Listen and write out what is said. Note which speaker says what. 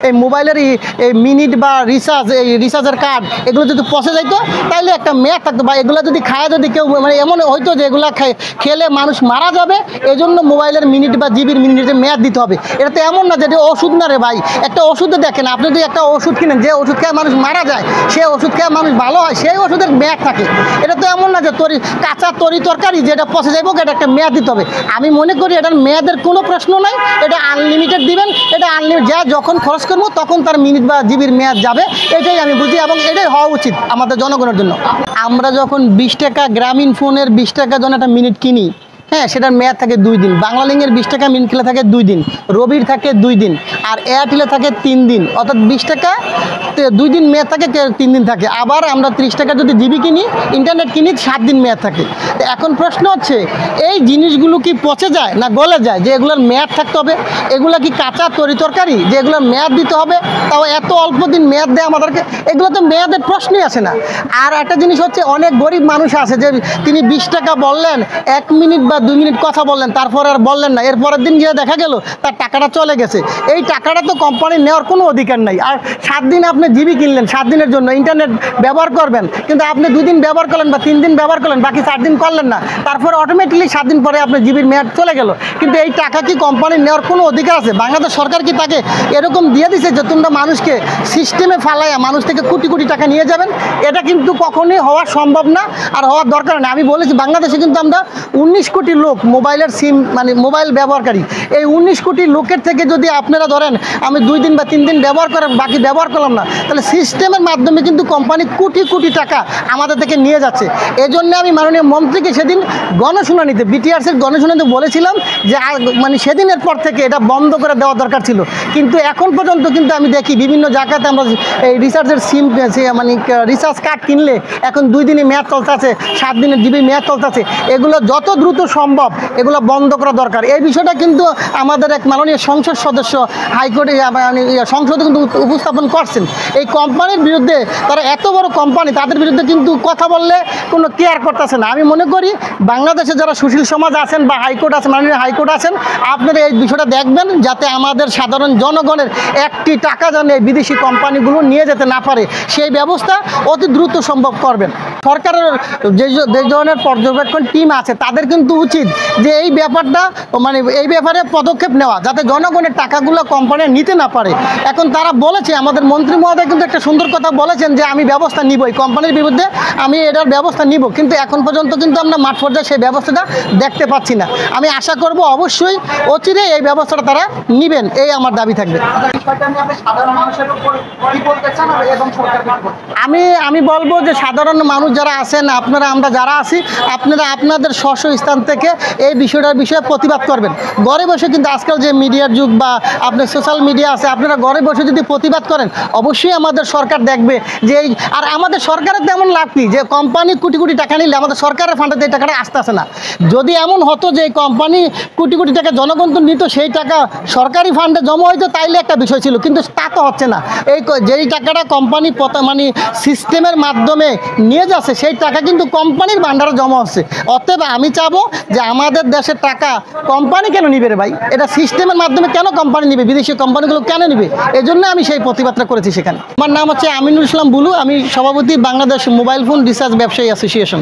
Speaker 1: এই মোবাইলের এই মিনিট বা রিচার্জের কার্ড এগুলো যদি পচে যাইতো তাহলে একটা মেয়াদ থাকতো, বা এগুলো যদি খায় যদি কেউ মানে এমন হইতো যে এগুলো খেলে মানুষ মারা যাবে, এই জন্য মোবাইলের মিনিট বা জিবির মিনিটের মেয়াদ দিতে হবে। এটা তো এমন না যে ওষুধ না রে ভাই, একটা ওষুধে দেখেন আপনি যদি একটা ওষুধ কিনেন, যে ওষুধ খেয়ে মানুষ মারা যায় সেই ওষুধ খেয়ে মানুষ ভালো হয়, সেই ওষুধের মেয়াদ থাকে। এটা তো এমন না যে কাঁচা তরকারি যেটা পচে যাইব এটা একটা মেয়াদ দিতে হবে। আমি মনে করি এটার মেয়াদের কোনো প্রশ্ন নাই, এটা আনলিমিটেড দিবেন, এটা আনলিমিটেড যা যখন খরচ করবো তখন তার মিনিট বা জিবির মেয়াদ যাবে, এটাই আমি বুঝি এবং এটাই হওয়া উচিত আমাদের জনগণের জন্য। আমরা যখন 20 টাকা গ্রামীণ ফোনের 20 টাকা জন্য একটা মিনিট কিনি, হ্যাঁ, সেটার মেয়াদ থাকে 2 দিন। বাংলালিংকের 20 টাকা মিনিট খেলে থাকে 2 দিন, রবির থাকে 2 দিন, আর এয়ারটেলে থাকে 3 দিন। অর্থাৎ 20 টাকা 2 দিন মেয়াদ থাকে, 3 দিন থাকে। আবার আমরা 30 টাকা যদি জিবি কিনি, ইন্টারনেট কিনি, 7 দিন মেয়াদ থাকে। তো এখন প্রশ্ন হচ্ছে এই জিনিসগুলো কি পচে যায় না গলে যায়, যে এগুলোর মেয়াদ থাকতে হবে? এগুলো কি কাঁচা তরকারি যে এগুলোর মেয়াদ দিতে হবে, তাও এত অল্প দিন মেয়াদ দেয় আমাদেরকে? এগুলো তো মেয়াদের প্রশ্নই আসে না। আর একটা জিনিস হচ্ছে, অনেক গরিব মানুষ আছে যে তিনি 20 টাকা বললেন, 1 মিনিট বা 2 মিনিট কথা বললেন, তারপর আর বললেন না, এরপরের দিন গিয়ে দেখা গেল তার টাকাটা চলে গেছে। এই টাকাটা তো কোম্পানি নেওয়ার কোনো অধিকার নাই। আর 7 দিন আপনি জিবি কিনলেন, 7 দিনের জন্য ইন্টারনেট ব্যবহার করবেন, কিন্তু আপনি 2 দিন ব্যবহার করলেন বা 3 দিন ব্যবহার করলেন, বাকি 4 দিন করলেন না, তারপর অটোমেটিকলি 7 দিন পরে আপনার জিবির মেয়াদ চলে গেল। কিন্তু এই টাকা কি কোম্পানি নেওয়ার কোনো অধিকার আছে? বাংলাদেশ সরকার কি তাকে এরকম দিয়ে দিছে যে তোমরা মানুষকে সিস্টেমে ফালাইয়া মানুষ থেকে কোটি কোটি টাকা নিয়ে যাবেন? এটা কিন্তু কখনোই হওয়া সম্ভব না, আর হওয়ার দরকার নেই। আমি বলেছি বাংলাদেশে কিন্তু আমরা 19 কোটি লোক মোবাইলের সিম মানে মোবাইল ব্যবহারকারী। এই 19 কোটি লোকের থেকে যদি আপনারা ধরেন আমি 2 দিন বা 3 দিন ব্যবহার করে বাকি ব্যবহার করলাম না, তাহলে সিস্টেমের মাধ্যমে কিন্তু কোম্পানি কোটি কোটি টাকা আমাদের থেকে নিয়ে যাচ্ছে। এজন্য আমি মাননীয় মন্ত্রীকে সেদিন গণশুনানিতে বিটিআরসির গণশুনানিতে বলেছিলাম যে মানে সেদিনের পর থেকে এটা বন্ধ করে দেওয়া দরকার ছিল। কিন্তু এখন পর্যন্ত কিন্তু আমি দেখি বিভিন্ন জায়গাতে আমরা এই রিচার্জের সিম মানে রিচার্জ কার্ড কিনলে এখন 2 দিনে মেয়াদ চলতেছে, 7 দিনের জিবি মেয়াদ চলতেছে। এগুলো যত দ্রুত সম্ভব এগুলো বন্ধ করা দরকার। এই বিষয়টা কিন্তু আমাদের এক মাননীয় সংসদ সদস্য হাইকোর্টে সংসদে কিন্তু উপস্থাপন করছেন। এই কোম্পানির বিরুদ্ধে, তারা এত বড় কোম্পানি, তাদের বিরুদ্ধে কিন্তু কথা বললে কোনো কেয়ার করতেছে না। আমি মনে করি বাংলাদেশে যারা সুশীল সমাজ আছেন বা হাইকোর্ট আছেন, মাননীয় হাইকোর্ট আছেন, আপনারা এই বিষয়টা দেখবেন যাতে আমাদের সাধারণ জনগণের একটি টাকা যেন এই বিদেশি কোম্পানিগুলো নিয়ে যেতে না পারে, সেই ব্যবস্থা অতি দ্রুত সম্ভব করবেন। সরকারের যে ধরনের পর্যবেক্ষণ টিম আছে তাদের কিন্তু উচিত যে এই ব্যাপারটা মানে এই ব্যাপারে পদক্ষেপ নেওয়া, যাতে জনগণের টাকাগুলো কোম্পানি নিতে না পারে। এখন তারা বলেছে, আমাদের মন্ত্রী মহোদয় কিন্তু একটা সুন্দর কথা বলেছেন যে আমি ব্যবস্থা নিব, এই কোম্পানির বিরুদ্ধে আমি এটার ব্যবস্থা নিব, কিন্তু এখন পর্যন্ত কিন্তু আমরা মাঠ পর্যায়ে সেই ব্যবস্থাটা দেখতে পাচ্ছি না। আমি আশা করব অবশ্যই অচিরে এই ব্যবস্থাটা তারা নেবেন, এই আমার দাবি থাকবে। আমি বলবো যে সাধারণ মানুষ যারা আছেন, আপনারা আমরা যারা আছি, আপনারা আপনাদের স্ব স্থান থেকে এই বিষয়টার বিষয়ে প্রতিবাদ করবেন। ঘরে বসে কিন্তু আজকাল যে মিডিয়ার যুগ বা আপনার সোশ্যাল মিডিয়া আছে, আপনারা ঘরে বসে যদি প্রতিবাদ করেন অবশ্যই আমাদের সরকার দেখবে যে আর আমাদের সরকারের তেমন লাভ কি, যে কোম্পানি কোটি কোটি টাকা নিলে আমাদের সরকারের ফান্ডে এই টাকাটা আসতেছে না। যদি এমন হতো যে কোম্পানি কোটি কোটি টাকা জনগণ তো নিত, সেই টাকা সরকারি ফান্ডে জমা হইতো, তাইলে একটা বিষয় ছিল, কিন্তু তা তো হচ্ছে না। যেই টাকাটা কোম্পানি মানে সিস্টেমের মাধ্যমে নিয়ে যাচ্ছে, সেই টাকা কিন্তু কোম্পানির ভান্ডারে জমা হচ্ছে। অতএব আমি চাবো যে আমাদের দেশের টাকা কোম্পানি কেন নিবে রে ভাই? এটা সিস্টেমের মাধ্যমে কেন কোম্পানি নিবে, বিদেশি কোম্পানিগুলো কেন নিবে? এই জন্য আমি সেই প্রতিবাদটা করেছি সেখানে। আমার নাম হচ্ছে আমিনুল ইসলাম বুলু, আমি সভাপতি বাংলাদেশ মোবাইল ফোন রিসার্চ ব্যবসায়ী অ্যাসোসিয়েশন।